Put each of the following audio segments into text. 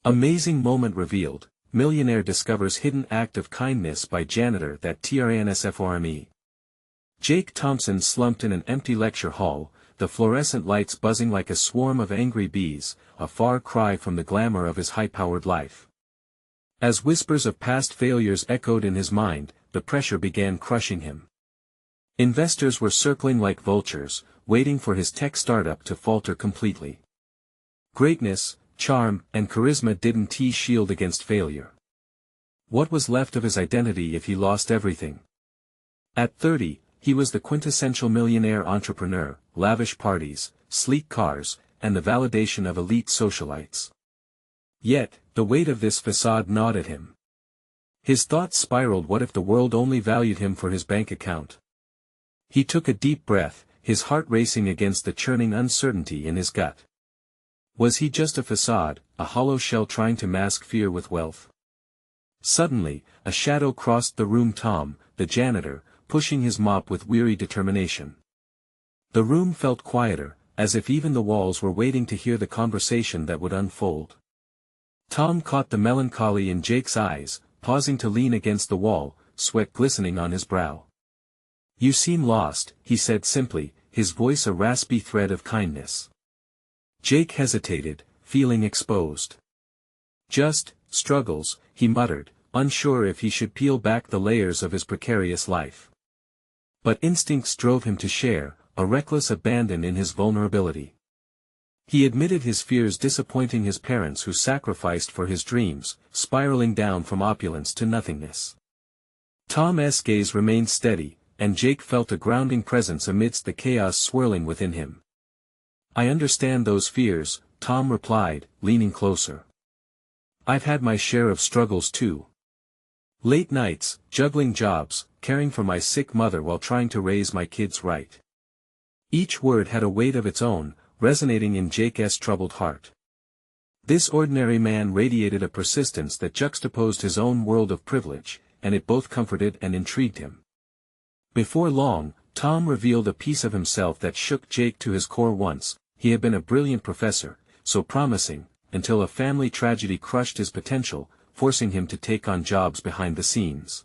Amazing moment revealed, Millionaire discovers hidden act of kindness by Janitor that TRANSFORME. Jake Thompson slumped in an empty lecture hall, the fluorescent lights buzzing like a swarm of angry bees, a far cry from the glamour of his high-powered life. As whispers of past failures echoed in his mind, the pressure began crushing him. Investors were circling like vultures, waiting for his tech startup to falter completely. Greatness, charm, and charisma didn't shield against failure. What was left of his identity if he lost everything? At 30, he was the quintessential millionaire entrepreneur, lavish parties, sleek cars, and the validation of elite socialites. Yet, the weight of this facade gnawed at him. His thoughts spiraled: what if the world only valued him for his bank account? He took a deep breath, his heart racing against the churning uncertainty in his gut. Was he just a facade, a hollow shell trying to mask fear with wealth? Suddenly, a shadow crossed the room: Tom, the janitor, pushing his mop with weary determination. The room felt quieter, as if even the walls were waiting to hear the conversation that would unfold. Tom caught the melancholy in Jake's eyes, pausing to lean against the wall, sweat glistening on his brow. "You seem lost," he said simply, his voice a raspy thread of kindness. Jake hesitated, feeling exposed. "Just struggles," he muttered, unsure if he should peel back the layers of his precarious life. But instincts drove him to share, a reckless abandon in his vulnerability. He admitted his fears, disappointing his parents who sacrificed for his dreams, spiraling down from opulence to nothingness. Tom's gaze remained steady, and Jake felt a grounding presence amidst the chaos swirling within him. "I understand those fears," Tom replied, leaning closer. "I've had my share of struggles too. Late nights, juggling jobs, caring for my sick mother while trying to raise my kids right." Each word had a weight of its own, resonating in Jake's troubled heart. This ordinary man radiated a persistence that juxtaposed his own world of privilege, and it both comforted and intrigued him. Before long, Tom revealed a piece of himself that shook Jake to his core. Once, he had been a brilliant professor, so promising, until a family tragedy crushed his potential, forcing him to take on jobs behind the scenes.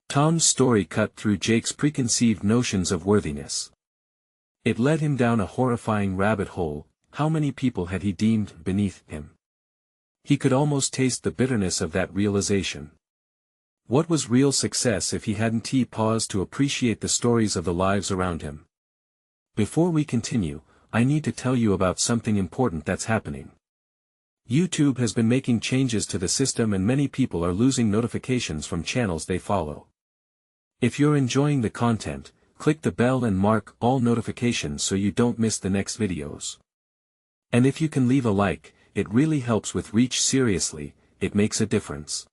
Tom's story cut through Jake's preconceived notions of worthiness. It led him down a horrifying rabbit hole. How many people had he deemed beneath him? He could almost taste the bitterness of that realization. What was real success if he hadn't paused to appreciate the stories of the lives around him? Before we continue, I need to tell you about something important that's happening. YouTube has been making changes to the system, and many people are losing notifications from channels they follow. If you're enjoying the content, click the bell and mark all notifications so you don't miss the next videos. And if you can leave a like, it really helps with reach. Seriously, it makes a difference.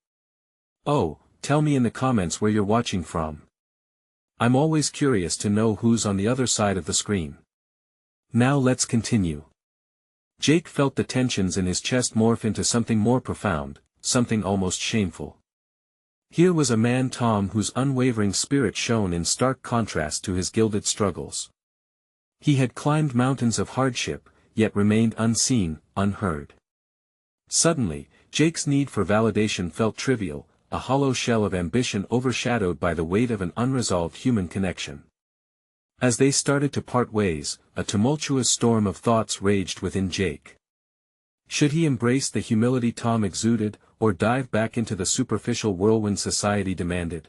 Oh, tell me in the comments where you're watching from. I'm always curious to know who's on the other side of the screen. Now let's continue. Jake felt the tensions in his chest morph into something more profound, something almost shameful. Here was a man, Tom, whose unwavering spirit shone in stark contrast to his gilded struggles. He had climbed mountains of hardship, yet remained unseen, unheard. Suddenly, Jake's need for validation felt trivial, a hollow shell of ambition overshadowed by the weight of an unresolved human connection. As they started to part ways, a tumultuous storm of thoughts raged within Jake. Should he embrace the humility Tom exuded, or dive back into the superficial whirlwind society demanded?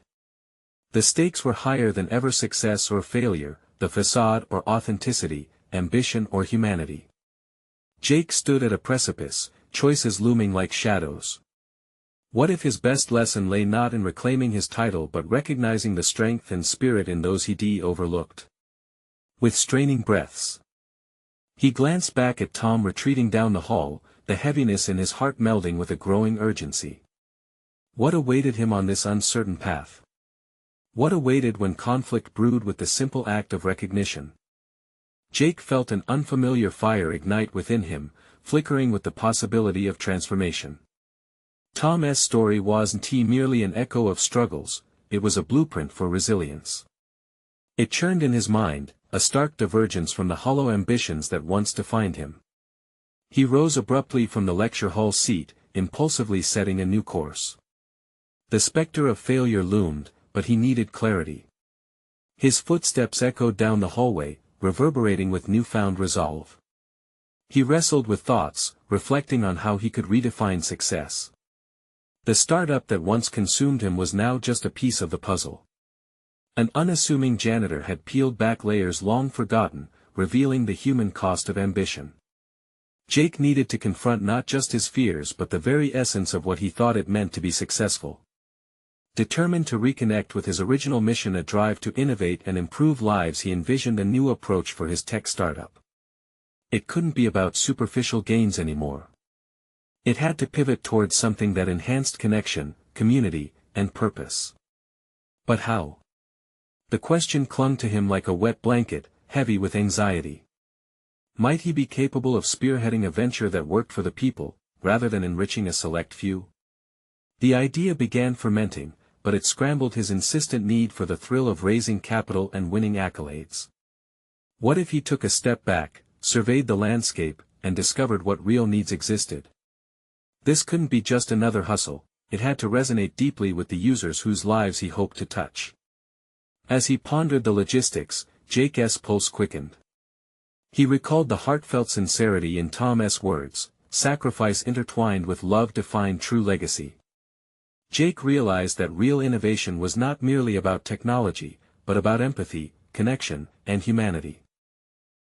The stakes were higher than ever: success or failure, the facade or authenticity, ambition or humanity. Jake stood at a precipice, choices looming like shadows. What if his best lesson lay not in reclaiming his title but recognizing the strength and spirit in those he overlooked? With straining breaths, he glanced back at Tom retreating down the hall, the heaviness in his heart melding with a growing urgency. What awaited him on this uncertain path? What awaited when conflict brewed with the simple act of recognition? Jake felt an unfamiliar fire ignite within him, flickering with the possibility of transformation. Tom's story wasn't merely an echo of struggles, it was a blueprint for resilience. It churned in his mind, a stark divergence from the hollow ambitions that once defined him. He rose abruptly from the lecture hall seat, impulsively setting a new course. The specter of failure loomed, but he needed clarity. His footsteps echoed down the hallway, reverberating with newfound resolve. He wrestled with thoughts, reflecting on how he could redefine success. The startup that once consumed him was now just a piece of the puzzle. An unassuming janitor had peeled back layers long forgotten, revealing the human cost of ambition. Jake needed to confront not just his fears but the very essence of what he thought it meant to be successful. Determined to reconnect with his original mission, a drive to innovate and improve lives, he envisioned a new approach for his tech startup. It couldn't be about superficial gains anymore. It had to pivot towards something that enhanced connection, community, and purpose. But how? The question clung to him like a wet blanket, heavy with anxiety. Might he be capable of spearheading a venture that worked for the people, rather than enriching a select few? The idea began fermenting, but it scrambled his insistent need for the thrill of raising capital and winning accolades. What if he took a step back, surveyed the landscape, and discovered what real needs existed? This couldn't be just another hustle, it had to resonate deeply with the users whose lives he hoped to touch. As he pondered the logistics, Jake's pulse quickened. He recalled the heartfelt sincerity in Tom's words, "Sacrifice intertwined with love define true legacy." Jake realized that real innovation was not merely about technology, but about empathy, connection, and humanity.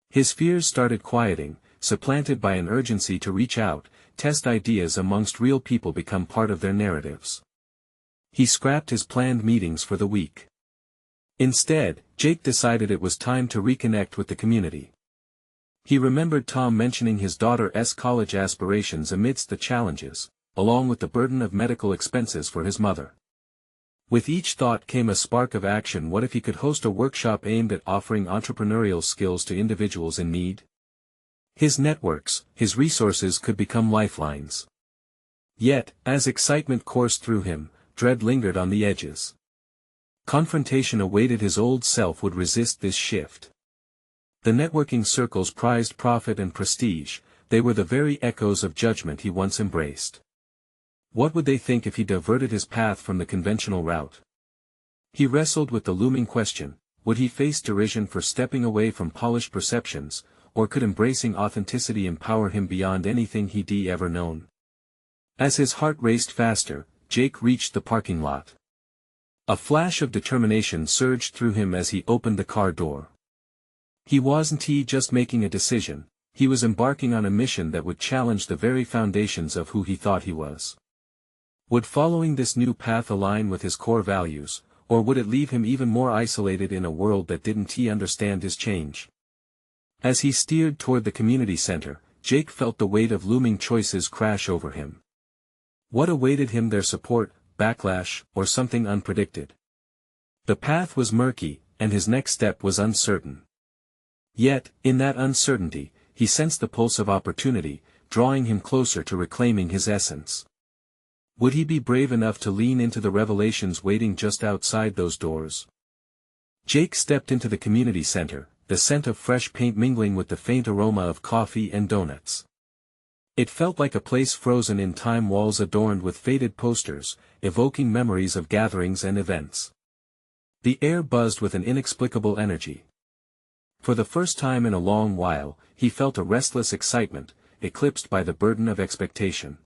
His fears started quieting, supplanted by an urgency to reach out, test ideas amongst real people, become part of their narratives. He scrapped his planned meetings for the week. Instead, Jake decided it was time to reconnect with the community. He remembered Tom mentioning his daughter's college aspirations amidst the challenges, along with the burden of medical expenses for his mother. With each thought came a spark of action. What if he could host a workshop aimed at offering entrepreneurial skills to individuals in need? His networks, his resources could become lifelines. Yet, as excitement coursed through him, dread lingered on the edges. Confrontation awaited. His old self would resist this shift. The networking circles prized profit and prestige, they were the very echoes of judgment he once embraced. What would they think if he diverted his path from the conventional route? He wrestled with the looming question, would he face derision for stepping away from polished perceptions, or could embracing authenticity empower him beyond anything he'd ever known? As his heart raced faster, Jake reached the parking lot. A flash of determination surged through him as he opened the car door. He wasn't just making a decision, he was embarking on a mission that would challenge the very foundations of who he thought he was. Would following this new path align with his core values, or would it leave him even more isolated in a world that didn't understand his change? As he steered toward the community center, Jake felt the weight of looming choices crash over him. What awaited him? Their support, backlash, or something unpredicted? The path was murky, and his next step was uncertain. Yet, in that uncertainty, he sensed the pulse of opportunity, drawing him closer to reclaiming his essence. Would he be brave enough to lean into the revelations waiting just outside those doors? Jake stepped into the community center, the scent of fresh paint mingling with the faint aroma of coffee and donuts. It felt like a place frozen in time, walls adorned with faded posters, evoking memories of gatherings and events. The air buzzed with an inexplicable energy. For the first time in a long while, he felt a restless excitement, eclipsed by the burden of expectation.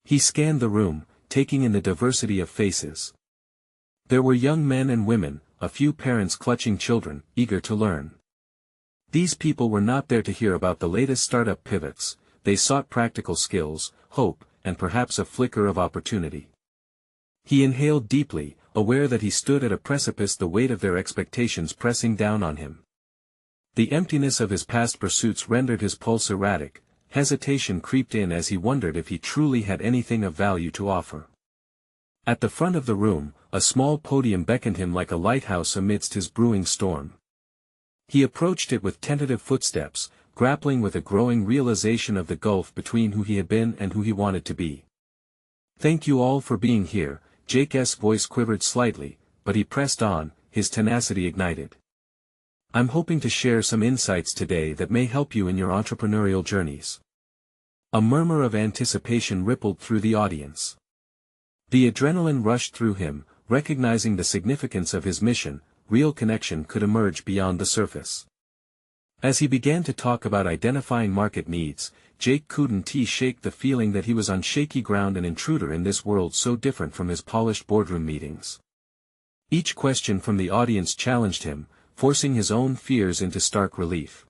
He scanned the room, taking in the diversity of faces. There were young men and women, a few parents clutching children, eager to learn. These people were not there to hear about the latest startup pivots, they sought practical skills, hope, and perhaps a flicker of opportunity. He inhaled deeply, aware that he stood at a precipice, the weight of their expectations pressing down on him. The emptiness of his past pursuits rendered his pulse erratic. Hesitation crept in as he wondered if he truly had anything of value to offer. At the front of the room, a small podium beckoned him like a lighthouse amidst his brewing storm. He approached it with tentative footsteps, grappling with a growing realization of the gulf between who he had been and who he wanted to be. "Thank you all for being here," Jake's voice quivered slightly, but he pressed on, his tenacity ignited. "I'm hoping to share some insights today that may help you in your entrepreneurial journeys. A murmur of anticipation rippled through the audience. The adrenaline rushed through him, recognizing the significance of his mission. Real connection could emerge beyond the surface. As he began to talk about identifying market needs, Jake couldn't shake the feeling that he was on shaky ground, an intruder in this world so different from his polished boardroom meetings. Each question from the audience challenged him, forcing his own fears into stark relief.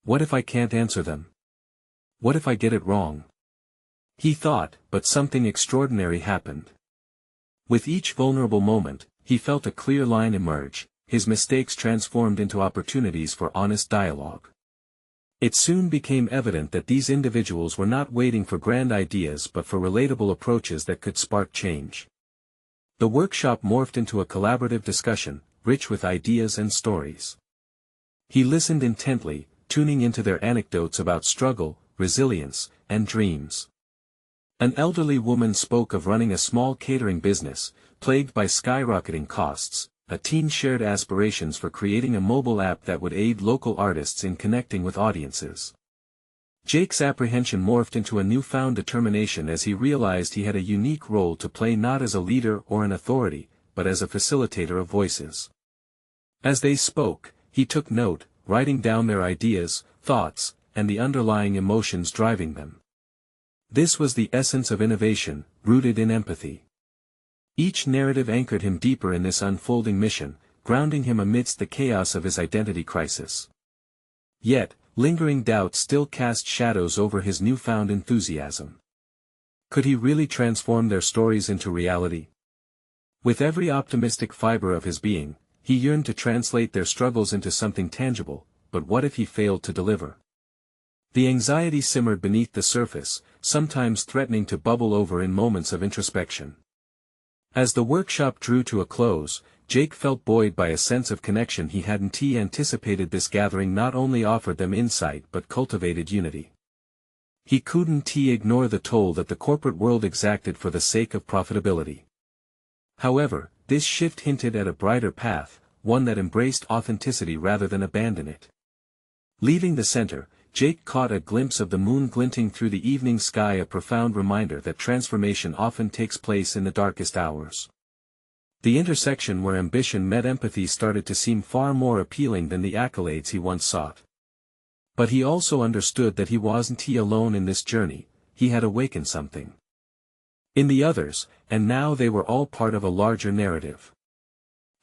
What if I can't answer them? What if I get it wrong? He thought, but something extraordinary happened. With each vulnerable moment, he felt a clear line emerge, his mistakes transformed into opportunities for honest dialogue. It soon became evident that these individuals were not waiting for grand ideas but for relatable approaches that could spark change. The workshop morphed into a collaborative discussion, rich with ideas and stories. He listened intently, tuning into their anecdotes about struggle, resilience, and dreams. An elderly woman spoke of running a small catering business, plagued by skyrocketing costs. A teen shared aspirations for creating a mobile app that would aid local artists in connecting with audiences. Jake's apprehension morphed into a newfound determination as he realized he had a unique role to play, not as a leader or an authority, but as a facilitator of voices. As they spoke, he took note, writing down their ideas, thoughts, and the underlying emotions driving them. This was the essence of innovation, rooted in empathy. Each narrative anchored him deeper in this unfolding mission, grounding him amidst the chaos of his identity crisis. Yet, lingering doubts still cast shadows over his newfound enthusiasm. Could he really transform their stories into reality? With every optimistic fiber of his being, he yearned to translate their struggles into something tangible, but what if he failed to deliver? The anxiety simmered beneath the surface, sometimes threatening to bubble over in moments of introspection. As the workshop drew to a close, Jake felt buoyed by a sense of connection he hadn't anticipated. This gathering not only offered them insight but cultivated unity. He couldn't ignore the toll that the corporate world exacted for the sake of profitability. However, this shift hinted at a brighter path, one that embraced authenticity rather than abandoned it. Leaving the center, Jake caught a glimpse of the moon glinting through the evening sky, a profound reminder that transformation often takes place in the darkest hours. The intersection where ambition met empathy started to seem far more appealing than the accolades he once sought. But he also understood that he wasn't alone in this journey. He had awakened something in the others, and now they were all part of a larger narrative.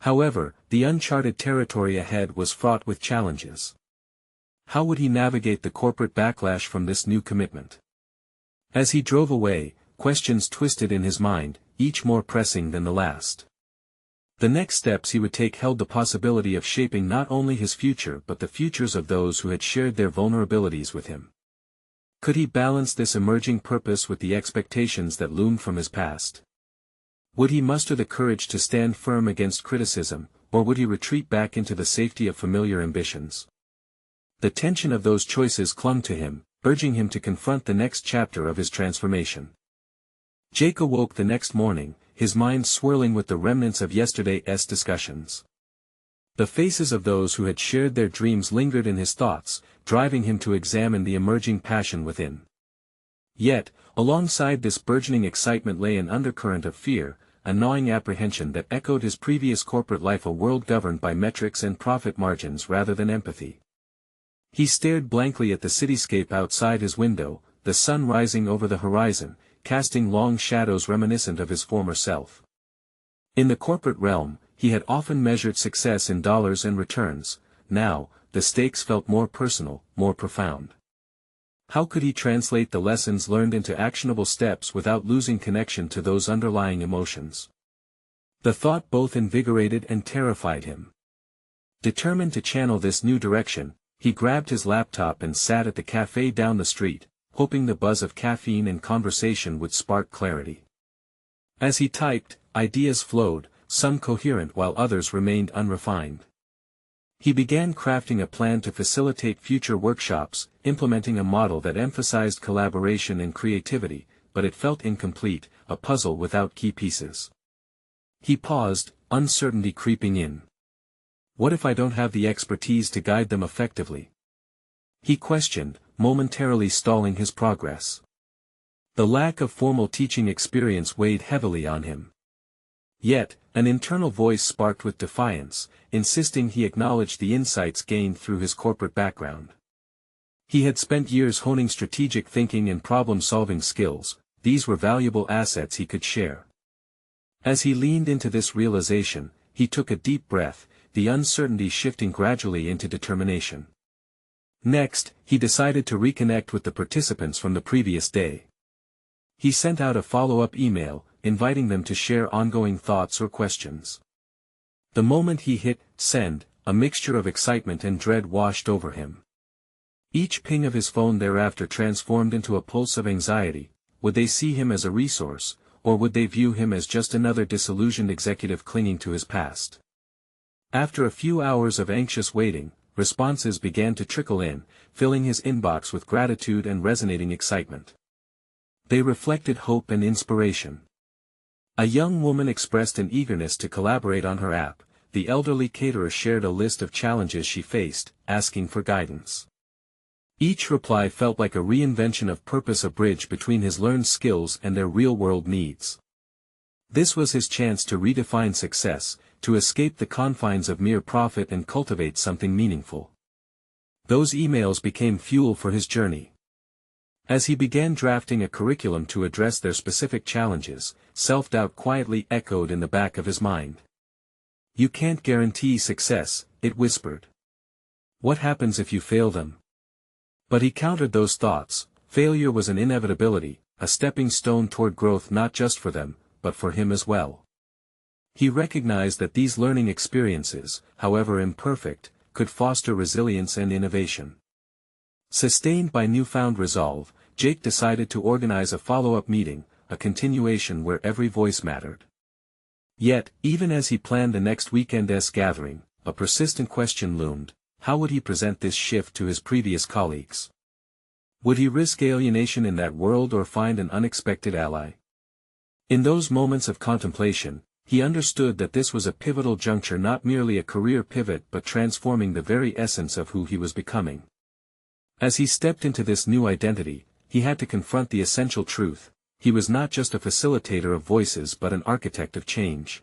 However, the uncharted territory ahead was fraught with challenges. How would he navigate the corporate backlash from this new commitment? As he drove away, questions twisted in his mind, each more pressing than the last. The next steps he would take held the possibility of shaping not only his future but the futures of those who had shared their vulnerabilities with him. Could he balance this emerging purpose with the expectations that loomed from his past? Would he muster the courage to stand firm against criticism, or would he retreat back into the safety of familiar ambitions? The tension of those choices clung to him, urging him to confront the next chapter of his transformation. Jake awoke the next morning, his mind swirling with the remnants of yesterday's discussions. The faces of those who had shared their dreams lingered in his thoughts, driving him to examine the emerging passion within. Yet, alongside this burgeoning excitement lay an undercurrent of fear, a gnawing apprehension that echoed his previous corporate life, a world governed by metrics and profit margins rather than empathy. He stared blankly at the cityscape outside his window, the sun rising over the horizon, casting long shadows reminiscent of his former self. In the corporate realm, he had often measured success in dollars and returns. Now, the stakes felt more personal, more profound. How could he translate the lessons learned into actionable steps without losing connection to those underlying emotions? The thought both invigorated and terrified him. Determined to channel this new direction, he grabbed his laptop and sat at the cafe down the street, hoping the buzz of caffeine and conversation would spark clarity. As he typed, ideas flowed, some coherent while others remained unrefined. He began crafting a plan to facilitate future workshops, implementing a model that emphasized collaboration and creativity, but it felt incomplete, a puzzle without key pieces. He paused, uncertainty creeping in. What if I don't have the expertise to guide them effectively? he questioned, momentarily stalling his progress. The lack of formal teaching experience weighed heavily on him. Yet, an internal voice sparked with defiance, insisting he acknowledge the insights gained through his corporate background. He had spent years honing strategic thinking and problem-solving skills. These were valuable assets he could share. As he leaned into this realization, he took a deep breath, the uncertainty shifting gradually into determination. Next, he decided to reconnect with the participants from the previous day. He sent out a follow-up email, inviting them to share ongoing thoughts or questions. The moment he hit send, a mixture of excitement and dread washed over him. Each ping of his phone thereafter transformed into a pulse of anxiety. Would they see him as a resource, or would they view him as just another disillusioned executive clinging to his past? After a few hours of anxious waiting, responses began to trickle in, filling his inbox with gratitude and resonating excitement. They reflected hope and inspiration. A young woman expressed an eagerness to collaborate on her app. The elderly caterer shared a list of challenges she faced, asking for guidance. Each reply felt like a reinvention of purpose, a bridge between his learned skills and their real-world needs. This was his chance to redefine success, to escape the confines of mere profit and cultivate something meaningful. Those emails became fuel for his journey. As he began drafting a curriculum to address their specific challenges, self-doubt quietly echoed in the back of his mind. "You can't guarantee success," it whispered. "What happens if you fail them?" But he countered those thoughts. Failure was an inevitability, a stepping stone toward growth, not just for them, but for him as well. He recognized that these learning experiences, however imperfect, could foster resilience and innovation. Sustained by newfound resolve, Jake decided to organize a follow-up meeting, a continuation where every voice mattered. Yet, even as he planned the next weekend's gathering, a persistent question loomed: how would he present this shift to his previous colleagues? Would he risk alienation in that world or find an unexpected ally? In those moments of contemplation, he understood that this was a pivotal juncture, not merely a career pivot but transforming the very essence of who he was becoming. As he stepped into this new identity, he had to confront the essential truth: he was not just a facilitator of voices but an architect of change.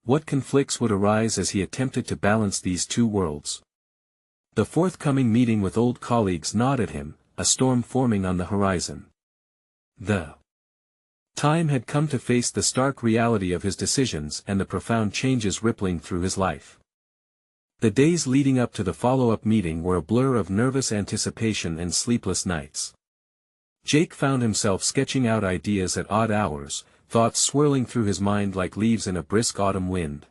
What conflicts would arise as he attempted to balance these two worlds? The forthcoming meeting with old colleagues gnawed at him, a storm forming on the horizon. The time had come to face the stark reality of his decisions and the profound changes rippling through his life. The days leading up to the follow-up meeting were a blur of nervous anticipation and sleepless nights. Jake found himself sketching out ideas at odd hours, thoughts swirling through his mind like leaves in a brisk autumn wind.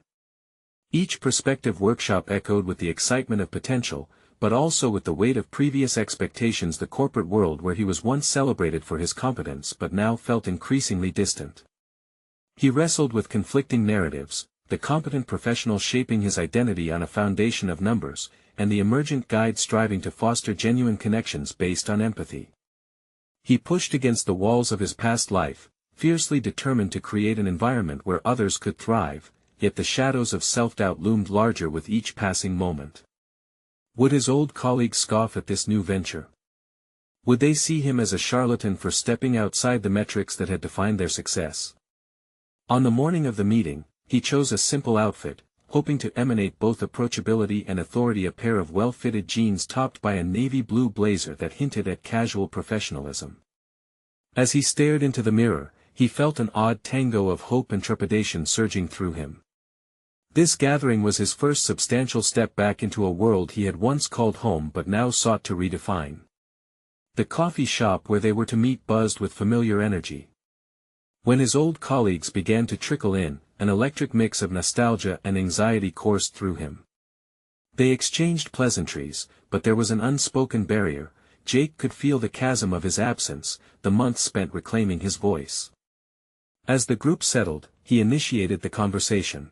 Each prospective workshop echoed with the excitement of potential, but also with the weight of previous expectations. The corporate world where he was once celebrated for his competence but now felt increasingly distant. He wrestled with conflicting narratives, the competent professional shaping his identity on a foundation of numbers, and the emergent guide striving to foster genuine connections based on empathy. He pushed against the walls of his past life, fiercely determined to create an environment where others could thrive, yet the shadows of self-doubt loomed larger with each passing moment. Would his old colleagues scoff at this new venture? Would they see him as a charlatan for stepping outside the metrics that had defined their success? On the morning of the meeting, he chose a simple outfit, hoping to emanate both approachability and authority: a pair of well-fitted jeans topped by a navy blue blazer that hinted at casual professionalism. As he stared into the mirror, he felt an odd tango of hope and trepidation surging through him. This gathering was his first substantial step back into a world he had once called home but now sought to redefine. The coffee shop where they were to meet buzzed with familiar energy. When his old colleagues began to trickle in, an electric mix of nostalgia and anxiety coursed through him. They exchanged pleasantries, but there was an unspoken barrier. Jake could feel the chasm of his absence, the months spent reclaiming his voice. As the group settled, he initiated the conversation.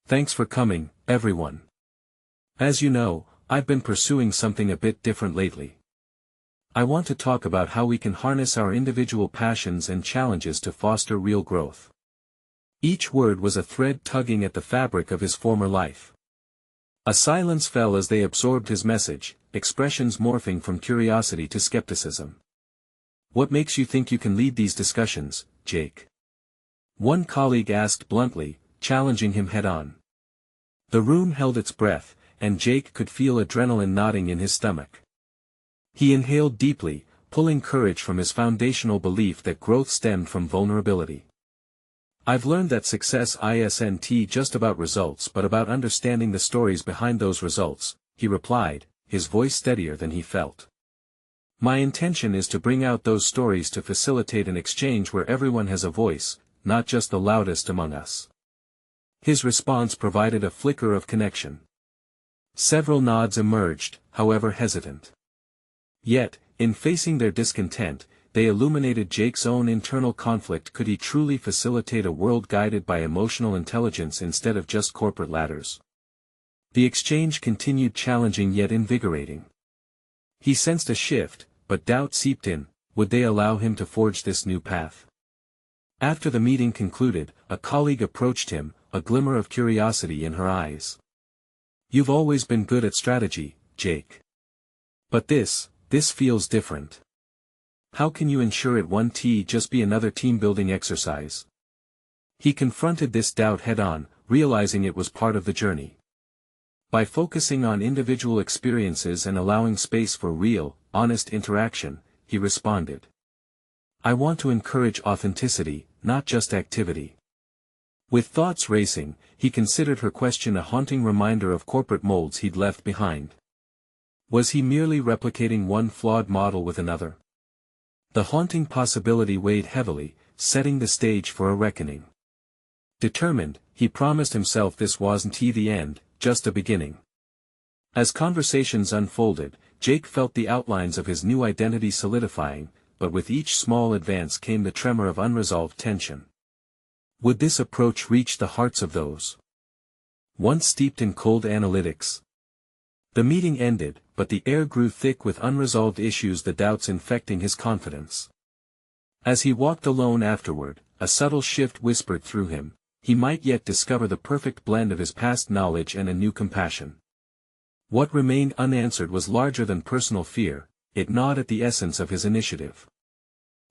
"Thanks for coming, everyone. As you know, I've been pursuing something a bit different lately. I want to talk about how we can harness our individual passions and challenges to foster real growth." Each word was a thread tugging at the fabric of his former life. A silence fell as they absorbed his message, expressions morphing from curiosity to skepticism. "What makes you think you can lead these discussions, Jake?" one colleague asked bluntly, challenging him head-on. The room held its breath, and Jake could feel adrenaline knotting in his stomach. He inhaled deeply, pulling courage from his foundational belief that growth stemmed from vulnerability. "I've learned that success isn't just about results but about understanding the stories behind those results," he replied, his voice steadier than he felt. "My intention is to bring out those stories to facilitate an exchange where everyone has a voice, not just the loudest among us." His response provided a flicker of connection. Several nods emerged, however hesitant. Yet, in facing their discontent, they illuminated Jake's own internal conflict. Could he truly facilitate a world guided by emotional intelligence instead of just corporate ladders? The exchange continued, challenging yet invigorating. He sensed a shift, but doubt seeped in. Would they allow him to forge this new path? After the meeting concluded, a colleague approached him, a glimmer of curiosity in her eyes. "You've always been good at strategy, Jake. But this feels different. How can you ensure it won't just be another team-building exercise?" He confronted this doubt head-on, realizing it was part of the journey. By focusing on individual experiences and allowing space for real, honest interaction, he responded. "I want to encourage authenticity, not just activity." With thoughts racing, he considered her question a haunting reminder of corporate molds he'd left behind. Was he merely replicating one flawed model with another? The haunting possibility weighed heavily, setting the stage for a reckoning. Determined, he promised himself this wasn't the end, just a beginning. As conversations unfolded, Jake felt the outlines of his new identity solidifying, but with each small advance came the tremor of unresolved tension. Would this approach reach the hearts of those once steeped in cold analytics? The meeting ended, but the air grew thick with unresolved issues, the doubts infecting his confidence. As he walked alone afterward, a subtle shift whispered through him. He might yet discover the perfect blend of his past knowledge and a new compassion. What remained unanswered was larger than personal fear. It gnawed at the essence of his initiative.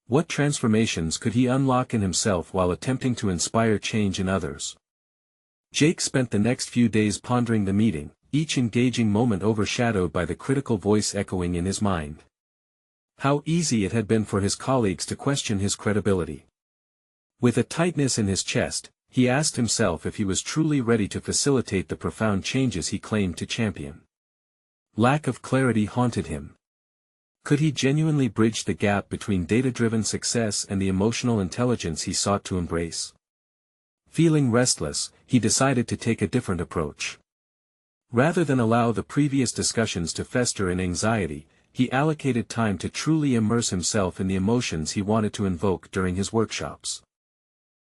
What transformations could he unlock in himself while attempting to inspire change in others? Jake spent the next few days pondering the meeting, each engaging moment overshadowed by the critical voice echoing in his mind. How easy it had been for his colleagues to question his credibility. With a tightness in his chest, he asked himself if he was truly ready to facilitate the profound changes he claimed to champion. Lack of clarity haunted him. Could he genuinely bridge the gap between data-driven success and the emotional intelligence he sought to embrace? Feeling restless, he decided to take a different approach. Rather than allow the previous discussions to fester in anxiety, he allocated time to truly immerse himself in the emotions he wanted to invoke during his workshops.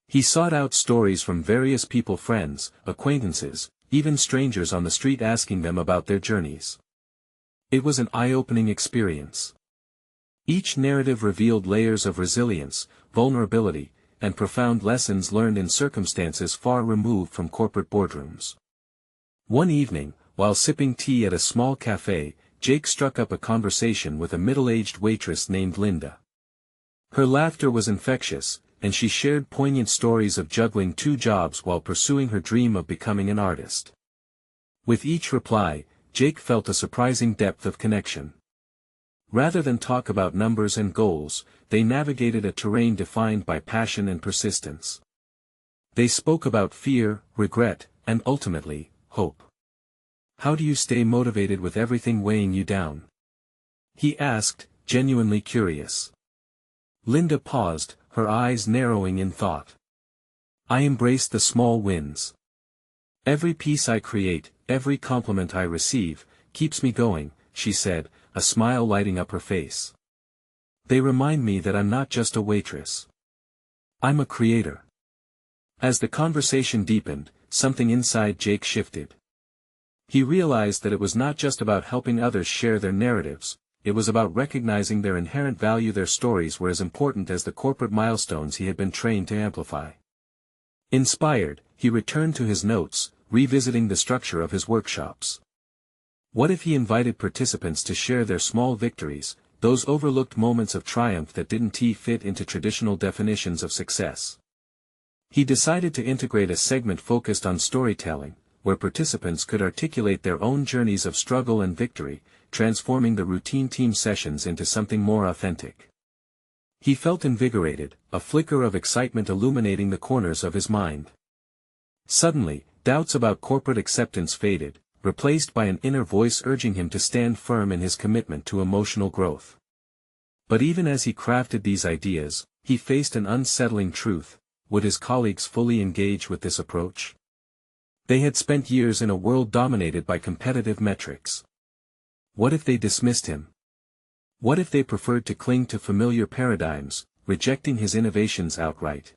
He sought out stories from various people, friends, acquaintances, even strangers on the street, asking them about their journeys. It was an eye-opening experience. Each narrative revealed layers of resilience, vulnerability, and profound lessons learned in circumstances far removed from corporate boardrooms. One evening, while sipping tea at a small cafe, Jake struck up a conversation with a middle-aged waitress named Linda. Her laughter was infectious, and she shared poignant stories of juggling two jobs while pursuing her dream of becoming an artist. With each reply, Jake felt a surprising depth of connection. Rather than talk about numbers and goals, they navigated a terrain defined by passion and persistence. They spoke about fear, regret, and ultimately, hope. "How do you stay motivated with everything weighing you down?" he asked, genuinely curious. Linda paused, her eyes narrowing in thought. "I embrace the small wins. Every piece I create, every compliment I receive, keeps me going," she said, a smile lighting up her face. "They remind me that I'm not just a waitress. I'm a creator." As the conversation deepened, something inside Jake shifted. He realized that it was not just about helping others share their narratives, it was about recognizing their inherent value. Their stories were as important as the corporate milestones he had been trained to amplify. Inspired, he returned to his notes, revisiting the structure of his workshops. What if he invited participants to share their small victories, those overlooked moments of triumph that didn't fit into traditional definitions of success? He decided to integrate a segment focused on storytelling, where participants could articulate their own journeys of struggle and victory, transforming the routine team sessions into something more authentic. He felt invigorated, a flicker of excitement illuminating the corners of his mind. Suddenly, doubts about corporate acceptance faded, replaced by an inner voice urging him to stand firm in his commitment to emotional growth. But even as he crafted these ideas, he faced an unsettling truth: would his colleagues fully engage with this approach? They had spent years in a world dominated by competitive metrics. What if they dismissed him? What if they preferred to cling to familiar paradigms, rejecting his innovations outright?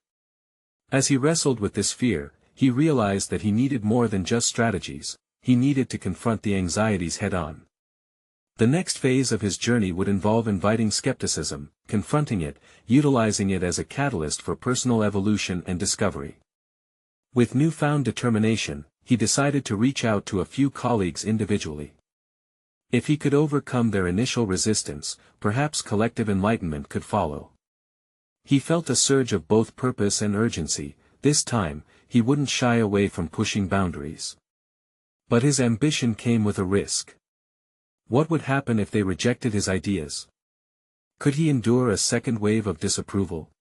As he wrestled with this fear, he realized that he needed more than just strategies. He needed to confront the anxieties head-on. The next phase of his journey would involve inviting skepticism, confronting it, utilizing it as a catalyst for personal evolution and discovery. With newfound determination, he decided to reach out to a few colleagues individually. If he could overcome their initial resistance, perhaps collective enlightenment could follow. He felt a surge of both purpose and urgency. This time, he wouldn't shy away from pushing boundaries. But his ambition came with a risk. What would happen if they rejected his ideas? Could he endure a second wave of disapproval?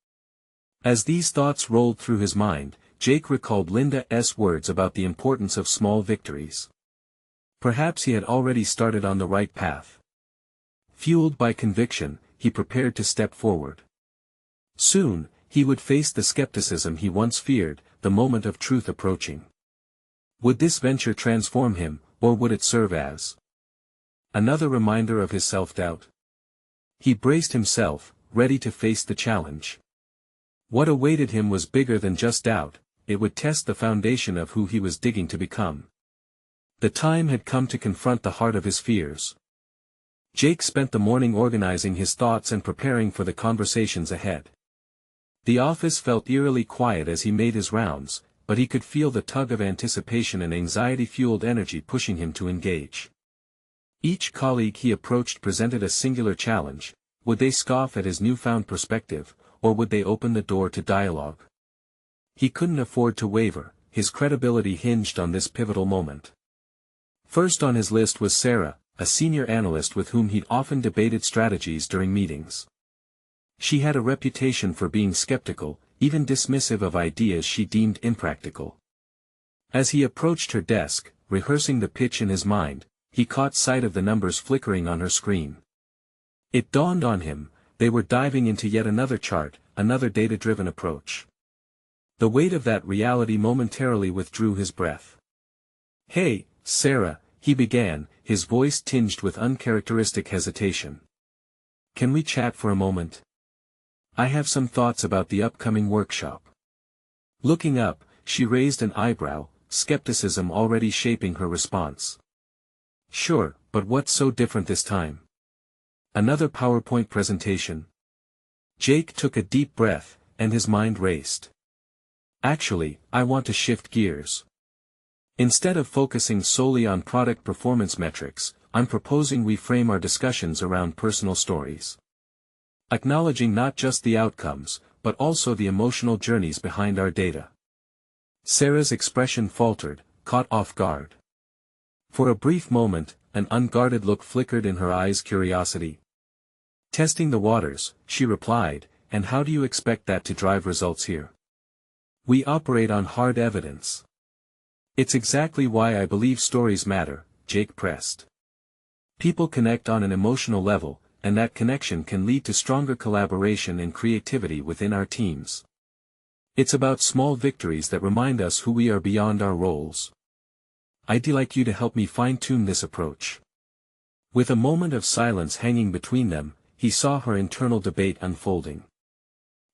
As these thoughts rolled through his mind, Jake recalled Linda's words about the importance of small victories. Perhaps he had already started on the right path. Fueled by conviction, he prepared to step forward. Soon, he would face the skepticism he once feared, the moment of truth approaching. Would this venture transform him, or would it serve as another reminder of his self-doubt? He braced himself, ready to face the challenge. What awaited him was bigger than just doubt. It would test the foundation of who he was digging to become. The time had come to confront the heart of his fears. Jake spent the morning organizing his thoughts and preparing for the conversations ahead. The office felt eerily quiet as he made his rounds, but he could feel the tug of anticipation and anxiety-fueled energy pushing him to engage. Each colleague he approached presented a singular challenge: would they scoff at his newfound perspective, or would they open the door to dialogue? He couldn't afford to waver, his credibility hinged on this pivotal moment. First on his list was Sarah, a senior analyst with whom he'd often debated strategies during meetings. She had a reputation for being skeptical, even dismissive of ideas she deemed impractical. As he approached her desk, rehearsing the pitch in his mind, he caught sight of the numbers flickering on her screen. It dawned on him: they were diving into yet another chart, another data-driven approach. The weight of that reality momentarily withdrew his breath. "Hey, Sarah," he began, his voice tinged with uncharacteristic hesitation. "Can we chat for a moment? I have some thoughts about the upcoming workshop." Looking up, she raised an eyebrow, skepticism already shaping her response. "Sure, but what's so different this time? Another PowerPoint presentation?" Jake took a deep breath, and his mind raced. "Actually, I want to shift gears. Instead of focusing solely on product performance metrics, I'm proposing we frame our discussions around personal stories. Acknowledging not just the outcomes, but also the emotional journeys behind our data." Sarah's expression faltered, caught off guard. For a brief moment, an unguarded look flickered in her eyes: curiosity. "Testing the waters," she replied, "and how do you expect that to drive results here? We operate on hard evidence." "It's exactly why I believe stories matter," Jake pressed. "People connect on an emotional level, and that connection can lead to stronger collaboration and creativity within our teams. It's about small victories that remind us who we are beyond our roles. I'd like you to help me fine-tune this approach." With a moment of silence hanging between them, he saw her internal debate unfolding.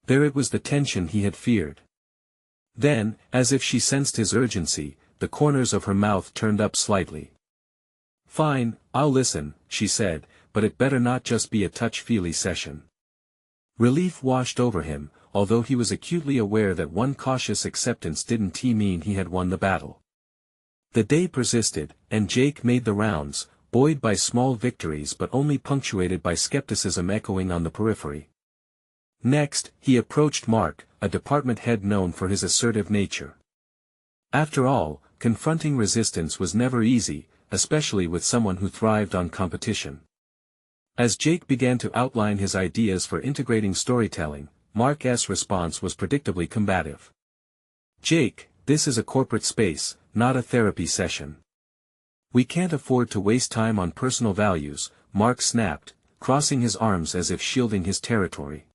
There it was, the tension he had feared. Then, as if she sensed his urgency, the corners of her mouth turned up slightly. "Fine, I'll listen," she said, "but it better not just be a touch-feely session." Relief washed over him, although he was acutely aware that one cautious acceptance didn't mean he had won the battle. The day persisted, and Jake made the rounds, buoyed by small victories but only punctuated by skepticism echoing on the periphery. Next, he approached Mark, a department head known for his assertive nature. After all, confronting resistance was never easy, especially with someone who thrived on competition. As Jake began to outline his ideas for integrating storytelling, Mark's response was predictably combative. "Jake, this is a corporate space, not a therapy session. We can't afford to waste time on personal values," Mark snapped, crossing his arms as if shielding his territory.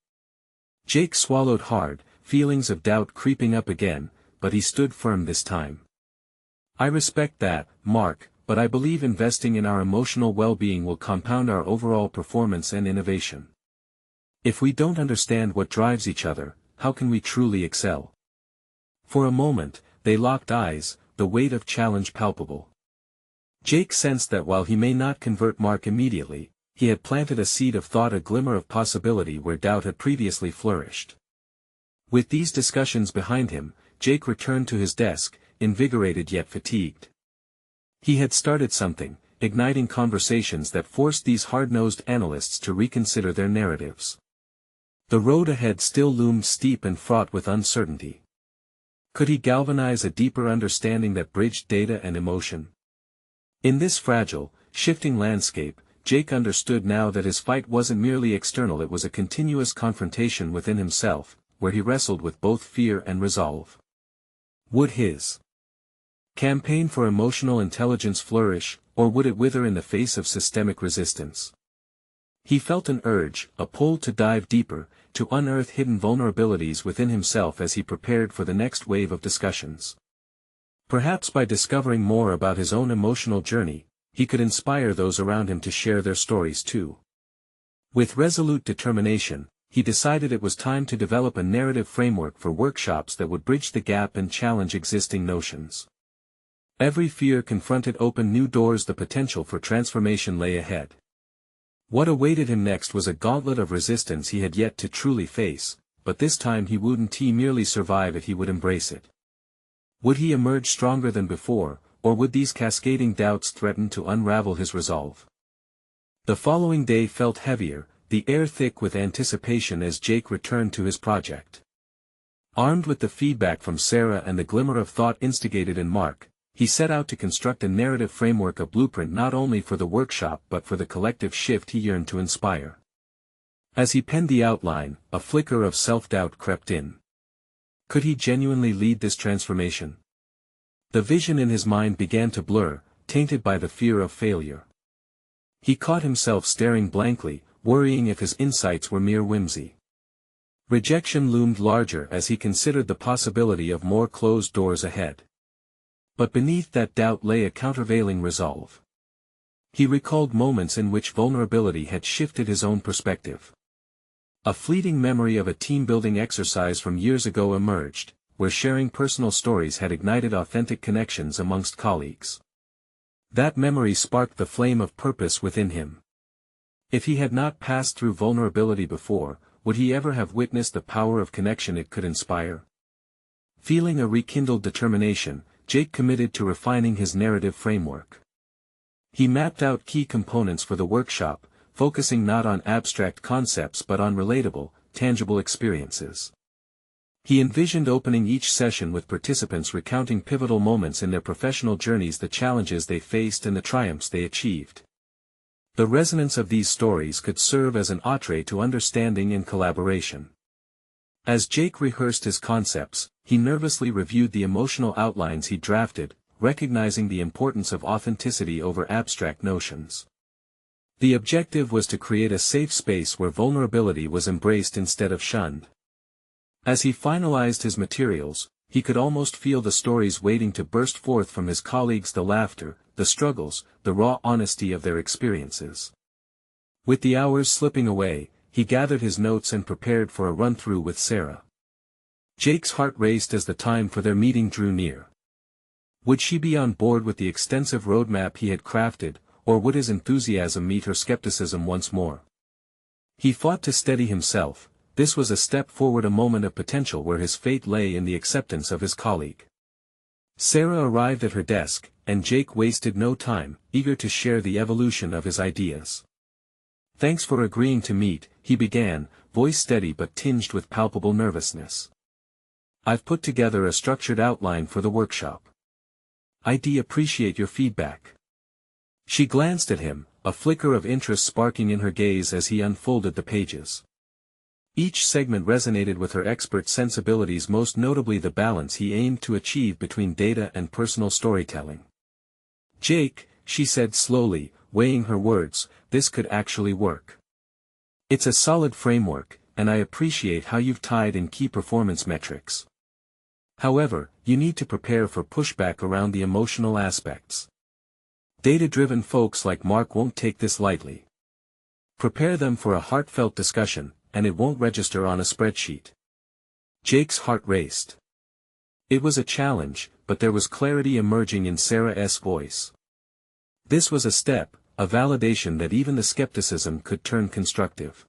Jake swallowed hard, feelings of doubt creeping up again, but he stood firm this time. "I respect that, Mark, but I believe investing in our emotional well-being will compound our overall performance and innovation. If we don't understand what drives each other, how can we truly excel?" For a moment, they locked eyes, the weight of challenge palpable. Jake sensed that while he may not convert Mark immediately, he had planted a seed of thought, a glimmer of possibility where doubt had previously flourished. With these discussions behind him, Jake returned to his desk, invigorated yet fatigued. He had started something, igniting conversations that forced these hard-nosed analysts to reconsider their narratives. The road ahead still loomed steep and fraught with uncertainty. Could he galvanize a deeper understanding that bridged data and emotion? In this fragile, shifting landscape, Jake understood now that his fight wasn't merely external, it was a continuous confrontation within himself, where he wrestled with both fear and resolve. Would his campaign for emotional intelligence flourish, or would it wither in the face of systemic resistance? He felt an urge, a pull to dive deeper, to unearth hidden vulnerabilities within himself as he prepared for the next wave of discussions. Perhaps by discovering more about his own emotional journey, he could inspire those around him to share their stories too. With resolute determination, he decided it was time to develop a narrative framework for workshops that would bridge the gap and challenge existing notions. Every fear confronted opened new doors, the potential for transformation lay ahead. What awaited him next was a gauntlet of resistance he had yet to truly face, but this time he wouldn't merely survive it, he would embrace it. Would he emerge stronger than before, or would these cascading doubts threaten to unravel his resolve? The following day felt heavier, the air thick with anticipation as Jake returned to his project. Armed with the feedback from Sarah and the glimmer of thought instigated in Mark, he set out to construct a narrative framework, a blueprint not only for the workshop but for the collective shift he yearned to inspire. As he penned the outline, a flicker of self-doubt crept in. Could he genuinely lead this transformation? The vision in his mind began to blur, tainted by the fear of failure. He caught himself staring blankly, worrying if his insights were mere whimsy. Rejection loomed larger as he considered the possibility of more closed doors ahead. But beneath that doubt lay a countervailing resolve. He recalled moments in which vulnerability had shifted his own perspective. A fleeting memory of a team-building exercise from years ago emerged, where sharing personal stories had ignited authentic connections amongst colleagues. That memory sparked the flame of purpose within him. If he had not passed through vulnerability before, would he ever have witnessed the power of connection it could inspire? Feeling a rekindled determination, Jake committed to refining his narrative framework. He mapped out key components for the workshop, focusing not on abstract concepts but on relatable, tangible experiences. He envisioned opening each session with participants recounting pivotal moments in their professional journeys, the challenges they faced and the triumphs they achieved. The resonance of these stories could serve as an entree to understanding and collaboration. As Jake rehearsed his concepts, he nervously reviewed the emotional outlines he drafted, recognizing the importance of authenticity over abstract notions. The objective was to create a safe space where vulnerability was embraced instead of shunned. As he finalized his materials, he could almost feel the stories waiting to burst forth from his colleagues, the laughter, the struggles, the raw honesty of their experiences. With the hours slipping away, he gathered his notes and prepared for a run-through with Sarah. Jake's heart raced as the time for their meeting drew near. Would she be on board with the extensive roadmap he had crafted, or would his enthusiasm meet her skepticism once more? He fought to steady himself. This was a step forward, a moment of potential where his fate lay in the acceptance of his colleague. Sarah arrived at her desk, and Jake wasted no time, eager to share the evolution of his ideas. "Thanks for agreeing to meet," he began, voice steady but tinged with palpable nervousness. "I've put together a structured outline for the workshop. I'd appreciate your feedback." She glanced at him, a flicker of interest sparking in her gaze as he unfolded the pages. Each segment resonated with her expert sensibilities, most notably the balance he aimed to achieve between data and personal storytelling. "Jake," she said slowly, weighing her words, "this could actually work. It's a solid framework, and I appreciate how you've tied in key performance metrics. However, you need to prepare for pushback around the emotional aspects. Data-driven folks like Mark won't take this lightly. Prepare them for a heartfelt discussion, and it won't register on a spreadsheet." Jake's heart raced. It was a challenge, but there was clarity emerging in Sarah's voice. This was a step, a validation that even the skepticism could turn constructive.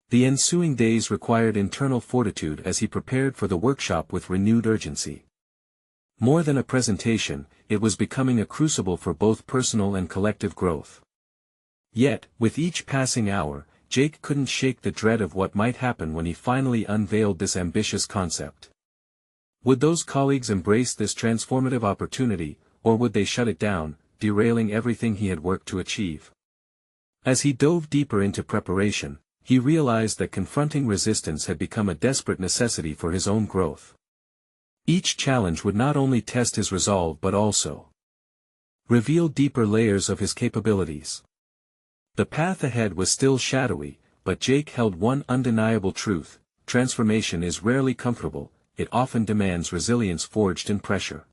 The ensuing days required internal fortitude as he prepared for the workshop with renewed urgency. More than a presentation, it was becoming a crucible for both personal and collective growth. Yet, with each passing hour, Jake couldn't shake the dread of what might happen when he finally unveiled this ambitious concept. Would those colleagues embrace this transformative opportunity, or would they shut it down, derailing everything he had worked to achieve? As he dove deeper into preparation, he realized that confronting resistance had become a desperate necessity for his own growth. Each challenge would not only test his resolve but also reveal deeper layers of his capabilities. The path ahead was still shadowy, but Jake held one undeniable truth: transformation is rarely comfortable, it often demands resilience forged in pressure.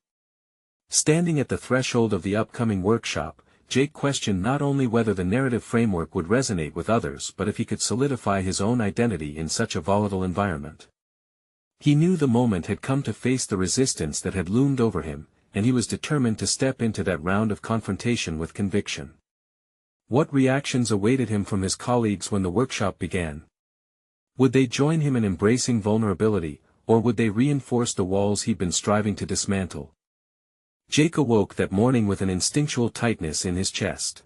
Standing at the threshold of the upcoming workshop, Jake questioned not only whether the narrative framework would resonate with others but if he could solidify his own identity in such a volatile environment. He knew the moment had come to face the resistance that had loomed over him, and he was determined to step into that round of confrontation with conviction. What reactions awaited him from his colleagues when the workshop began? Would they join him in embracing vulnerability, or would they reinforce the walls he'd been striving to dismantle? Jake awoke that morning with an instinctual tightness in his chest.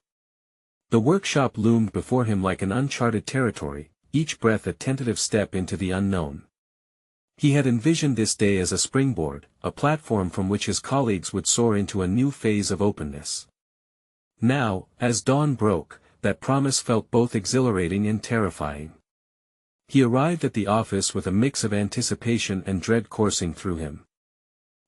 The workshop loomed before him like an uncharted territory, each breath a tentative step into the unknown. He had envisioned this day as a springboard, a platform from which his colleagues would soar into a new phase of openness. Now, as dawn broke, that promise felt both exhilarating and terrifying. He arrived at the office with a mix of anticipation and dread coursing through him.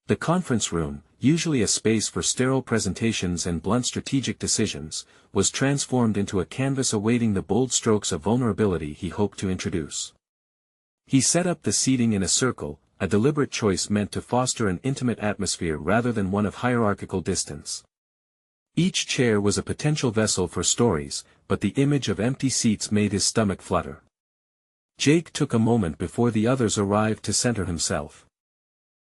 The conference room, usually a space for sterile presentations and blunt strategic decisions, was transformed into a canvas awaiting the bold strokes of vulnerability he hoped to introduce. He set up the seating in a circle, a deliberate choice meant to foster an intimate atmosphere rather than one of hierarchical distance. Each chair was a potential vessel for stories, but the image of empty seats made his stomach flutter. Jake took a moment before the others arrived to center himself.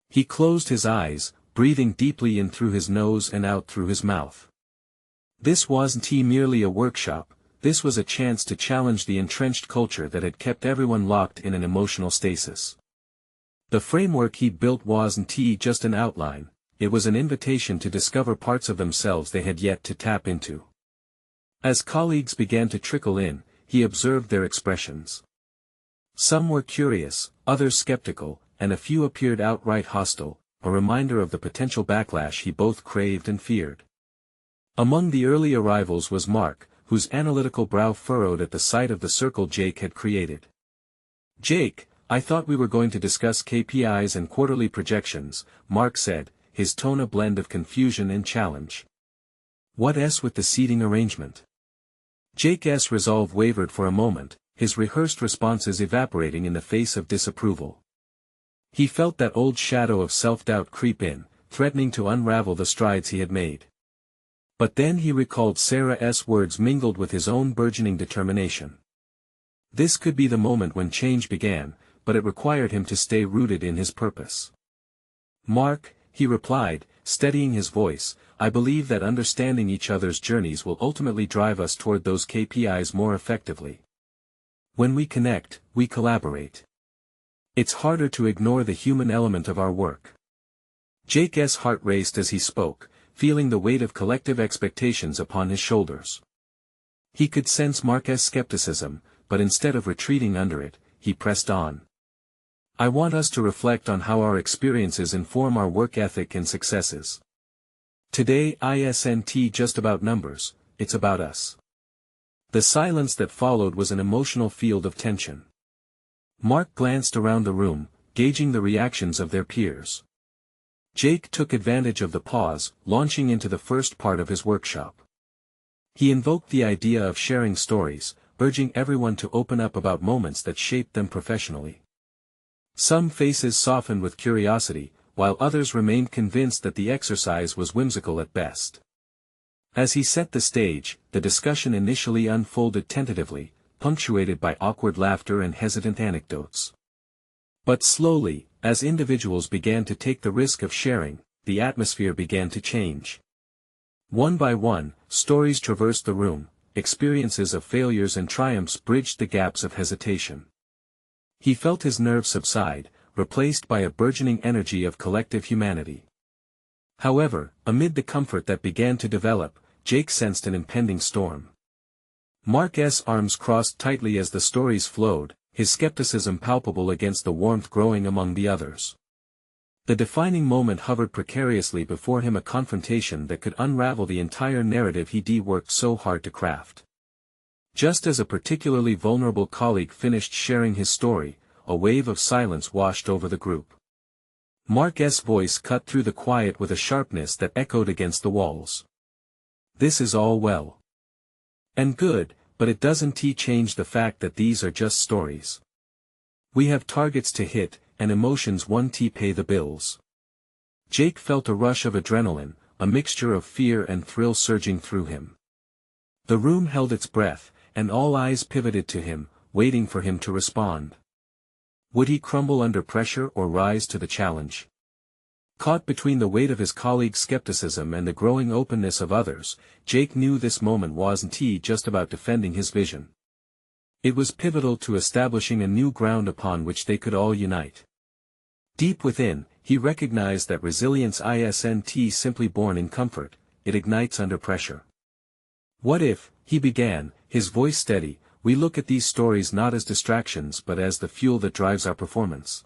He closed his eyes, breathing deeply in through his nose and out through his mouth. This wasn't merely a workshop, this was a chance to challenge the entrenched culture that had kept everyone locked in an emotional stasis. The framework he'd built wasn't just an outline, it was an invitation to discover parts of themselves they had yet to tap into. As colleagues began to trickle in, he observed their expressions. Some were curious, others skeptical, and a few appeared outright hostile, a reminder of the potential backlash he both craved and feared. Among the early arrivals was Mark, whose analytical brow furrowed at the sight of the circle Jake had created. "Jake, I thought we were going to discuss KPIs and quarterly projections," Mark said, his tone a blend of confusion and challenge. "What's with the seating arrangement?" Jake's resolve wavered for a moment, his rehearsed responses evaporating in the face of disapproval. He felt that old shadow of self-doubt creep in, threatening to unravel the strides he had made. But then he recalled Sarah's words mingled with his own burgeoning determination. This could be the moment when change began, but it required him to stay rooted in his purpose. "Mark," he replied, steadying his voice, "I believe that understanding each other's journeys will ultimately drive us toward those KPIs more effectively. When we connect, we collaborate. It's harder to ignore the human element of our work." Jake's heart raced as he spoke, feeling the weight of collective expectations upon his shoulders. He could sense Mark's skepticism, but instead of retreating under it, he pressed on. I want us to reflect on how our experiences inform our work ethic and successes. Today isn't just about numbers, it's about us. The silence that followed was an emotional field of tension. Mark glanced around the room, gauging the reactions of their peers. Jake took advantage of the pause, launching into the first part of his workshop. He invoked the idea of sharing stories, urging everyone to open up about moments that shaped them professionally. Some faces softened with curiosity, while others remained convinced that the exercise was whimsical at best. As he set the stage, the discussion initially unfolded tentatively, punctuated by awkward laughter and hesitant anecdotes. But slowly, as individuals began to take the risk of sharing, the atmosphere began to change. One by one, stories traversed the room, experiences of failures and triumphs bridged the gaps of hesitation. He felt his nerves subside, replaced by a burgeoning energy of collective humanity. However, amid the comfort that began to develop, Jake sensed an impending storm. Mark's arms crossed tightly as the stories flowed, his skepticism palpable against the warmth growing among the others. The defining moment hovered precariously before him, a confrontation that could unravel the entire narrative he'd worked so hard to craft. Just as a particularly vulnerable colleague finished sharing his story, a wave of silence washed over the group. Mark's voice cut through the quiet with a sharpness that echoed against the walls. This is all well and good, but it doesn't change the fact that these are just stories. We have targets to hit, and emotions pay the bills. Jake felt a rush of adrenaline, a mixture of fear and thrill surging through him. The room held its breath, and all eyes pivoted to him, waiting for him to respond. Would he crumble under pressure or rise to the challenge? Caught between the weight of his colleagues' skepticism and the growing openness of others, Jake knew this moment wasn't just about defending his vision. It was pivotal to establishing a new ground upon which they could all unite. Deep within, he recognized that resilience isn't simply born in comfort, it ignites under pressure. What if, he began, his voice steady, we look at these stories not as distractions but as the fuel that drives our performance.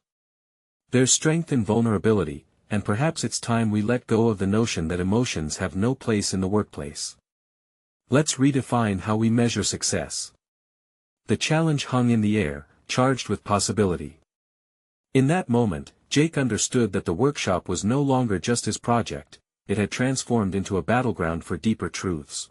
There's strength in vulnerability, and perhaps it's time we let go of the notion that emotions have no place in the workplace. Let's redefine how we measure success. The challenge hung in the air, charged with possibility. In that moment, Jake understood that the workshop was no longer just his project, it had transformed into a battleground for deeper truths.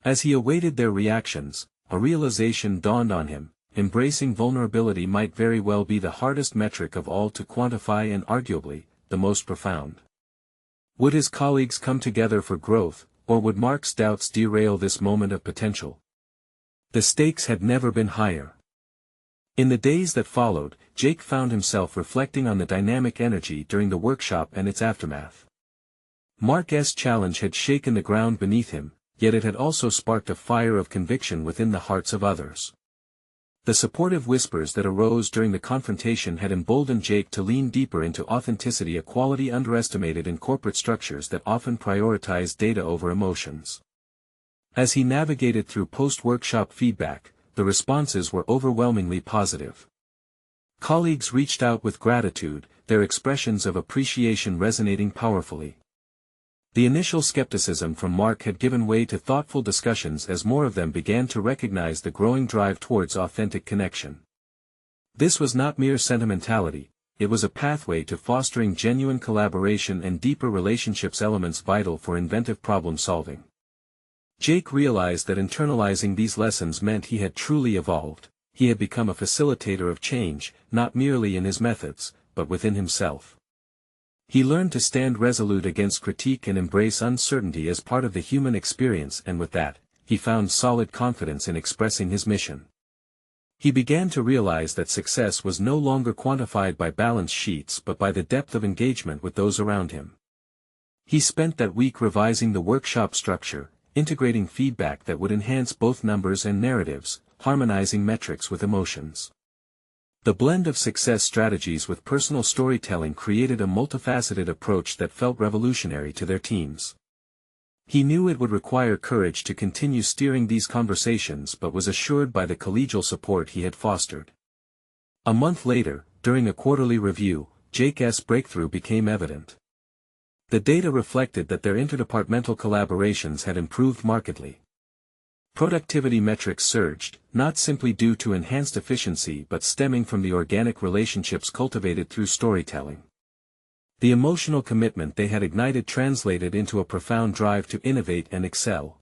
As he awaited their reactions, a realization dawned on him: embracing vulnerability might very well be the hardest metric of all to quantify and arguably, the most profound. Would his colleagues come together for growth, or would Mark's doubts derail this moment of potential? The stakes had never been higher. In the days that followed, Jake found himself reflecting on the dynamic energy during the workshop and its aftermath. Mark's challenge had shaken the ground beneath him, yet it had also sparked a fire of conviction within the hearts of others. The supportive whispers that arose during the confrontation had emboldened Jake to lean deeper into authenticity, a quality underestimated in corporate structures that often prioritize data over emotions. As he navigated through post-workshop feedback, the responses were overwhelmingly positive. Colleagues reached out with gratitude, their expressions of appreciation resonating powerfully. The initial skepticism from Mark had given way to thoughtful discussions as more of them began to recognize the growing drive towards authentic connection. This was not mere sentimentality, it was a pathway to fostering genuine collaboration and deeper relationships, elements vital for inventive problem solving. Jake realized that internalizing these lessons meant he had truly evolved. He had become a facilitator of change, not merely in his methods, but within himself. He learned to stand resolute against critique and embrace uncertainty as part of the human experience, and with that, he found solid confidence in expressing his mission. He began to realize that success was no longer quantified by balance sheets but by the depth of engagement with those around him. He spent that week revising the workshop structure, integrating feedback that would enhance both numbers and narratives, harmonizing metrics with emotions. The blend of success strategies with personal storytelling created a multifaceted approach that felt revolutionary to their teams. He knew it would require courage to continue steering these conversations but was assured by the collegial support he had fostered. A month later, during a quarterly review, Jake's breakthrough became evident. The data reflected that their interdepartmental collaborations had improved markedly. Productivity metrics surged, not simply due to enhanced efficiency but stemming from the organic relationships cultivated through storytelling. The emotional commitment they had ignited translated into a profound drive to innovate and excel.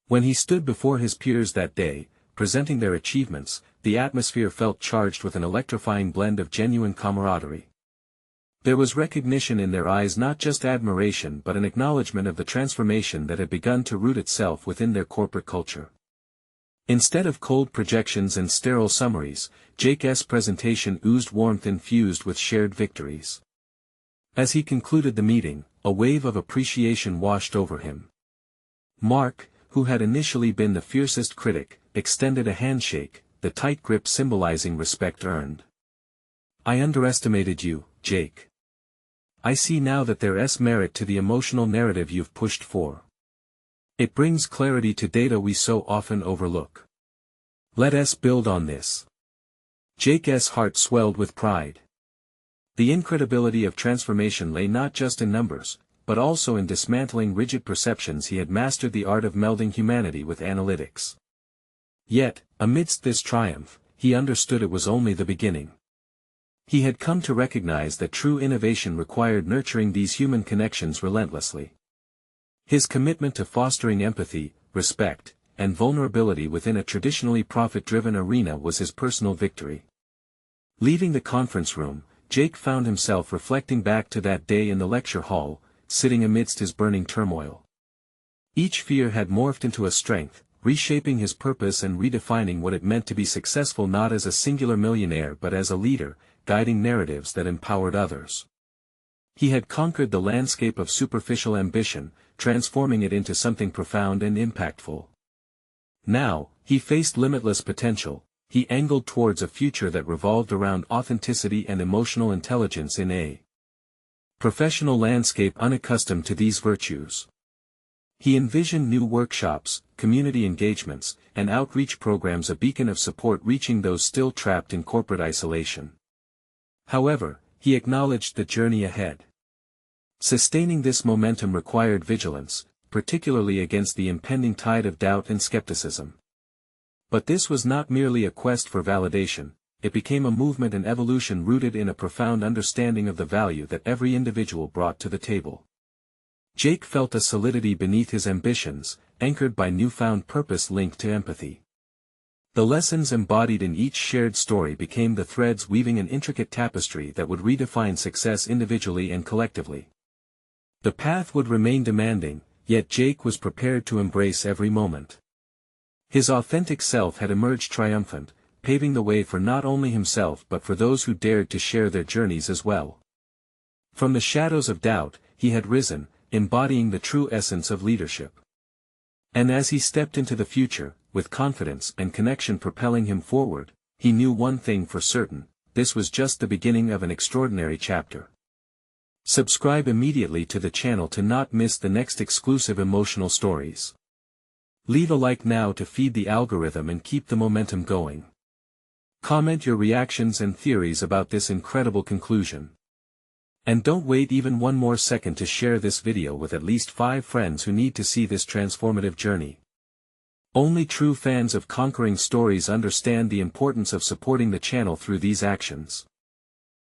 When he stood before his peers that day, presenting their achievements, the atmosphere felt charged with an electrifying blend of genuine camaraderie. There was recognition in their eyes, not just admiration but an acknowledgement of the transformation that had begun to root itself within their corporate culture. Instead of cold projections and sterile summaries, Jake's presentation oozed warmth infused with shared victories. As he concluded the meeting, a wave of appreciation washed over him. Mark, who had initially been the fiercest critic, extended a handshake, the tight grip symbolizing respect earned. "I underestimated you, Jake. I see now that there's merit to the emotional narrative you've pushed for. It brings clarity to data we so often overlook. Let us build on this." Jake's heart swelled with pride. The incredibility of transformation lay not just in numbers, but also in dismantling rigid perceptions. He had mastered the art of melding humanity with analytics. Yet, amidst this triumph, he understood it was only the beginning. He had come to recognize that true innovation required nurturing these human connections relentlessly. His commitment to fostering empathy, respect, and vulnerability within a traditionally profit-driven arena was his personal victory. Leaving the conference room, Jake found himself reflecting back to that day in the lecture hall, sitting amidst his burning turmoil. Each fear had morphed into a strength, reshaping his purpose and redefining what it meant to be successful not as a singular millionaire but as a leader, guiding narratives that empowered others. He had conquered the landscape of superficial ambition, transforming it into something profound and impactful. Now, he faced limitless potential. He angled towards a future that revolved around authenticity and emotional intelligence in a professional landscape unaccustomed to these virtues. He envisioned new workshops, community engagements, and outreach programs, a beacon of support reaching those still trapped in corporate isolation. However, he acknowledged the journey ahead. Sustaining this momentum required vigilance, particularly against the impending tide of doubt and skepticism. But this was not merely a quest for validation, it became a movement and evolution rooted in a profound understanding of the value that every individual brought to the table. Jake felt a solidity beneath his ambitions, anchored by newfound purpose linked to empathy. The lessons embodied in each shared story became the threads weaving an intricate tapestry that would redefine success individually and collectively. The path would remain demanding, yet Jake was prepared to embrace every moment. His authentic self had emerged triumphant, paving the way for not only himself but for those who dared to share their journeys as well. From the shadows of doubt, he had risen, embodying the true essence of leadership. And as he stepped into the future, with confidence and connection propelling him forward, he knew one thing for certain: this was just the beginning of an extraordinary chapter. Subscribe immediately to the channel to not miss the next exclusive emotional stories. Leave a like now to feed the algorithm and keep the momentum going. Comment your reactions and theories about this incredible conclusion. And don't wait even one more second to share this video with at least 5 friends who need to see this transformative journey. Only true fans of conquering stories understand the importance of supporting the channel through these actions.